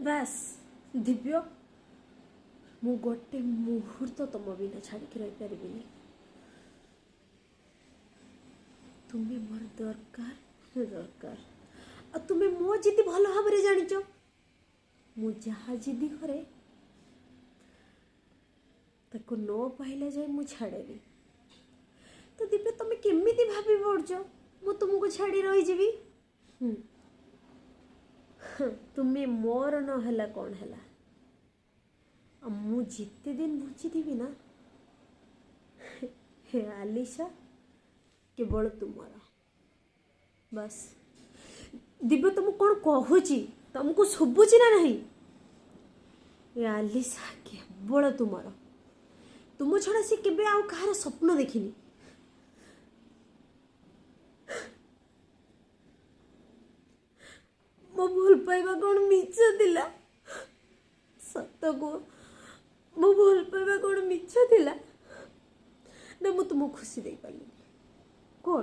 ବାସ୍ ଦିବ୍ୟ ମୁଁ ଗୋଟେ ମୁହୂର୍ତ୍ତ ତମ ବିନା ଛାଡ଼ିକି ରହିପାରିବିନି। ତୁମେ ମୋର ଦରକାର ଆଉ ତୁମେ ମୋ ଜିଦି ଭଲ ଭାବରେ ଜାଣିଛ। ମୁଁ ଯାହା ଜିଦି କରେ ତାକୁ ନ ପାଇଲା ଯାଏ ମୁଁ ଛାଡ଼େନି। ତ ଦିବ୍ୟ ତମେ କେମିତି ଭାବି ପଡ଼ୁଛ ମୁଁ ତୁମକୁ ଛାଡ଼ି ରହିଯିବି? ତୁମେ ମୋର ନ ହେଲା କ'ଣ ହେଲା, ଆଉ ମୁଁ ଯେତେ ଦିନ ବୁଝିଥିବି ନା ହେ ଆଲିସା କେବଳ ତୁମର। ବାସ୍ ଦିବ୍ୟ ତୁମକୁ କ'ଣ କହୁଛି ତମକୁ ଶୁଭୁଛି ନା ନାହିଁ? ଏ ଆଲିସା କେବଳ ତୁମର। ତୁମ ଛଡ଼ା ସେ କେବେ ଆଉ କାହାର ସ୍ୱପ୍ନ ଦେଖିନି। ମୋ ଭଲ ପାଇବା କ'ଣ ମିଛ ଥିଲା? ସତ କୁହ, ମୋ ଭଲ ପାଇବା କ'ଣ ମିଛ ଥିଲା? ନା ମୁଁ ତୁମକୁ ଖୁସି ଦେଇପାରିଲିନି? କ'ଣ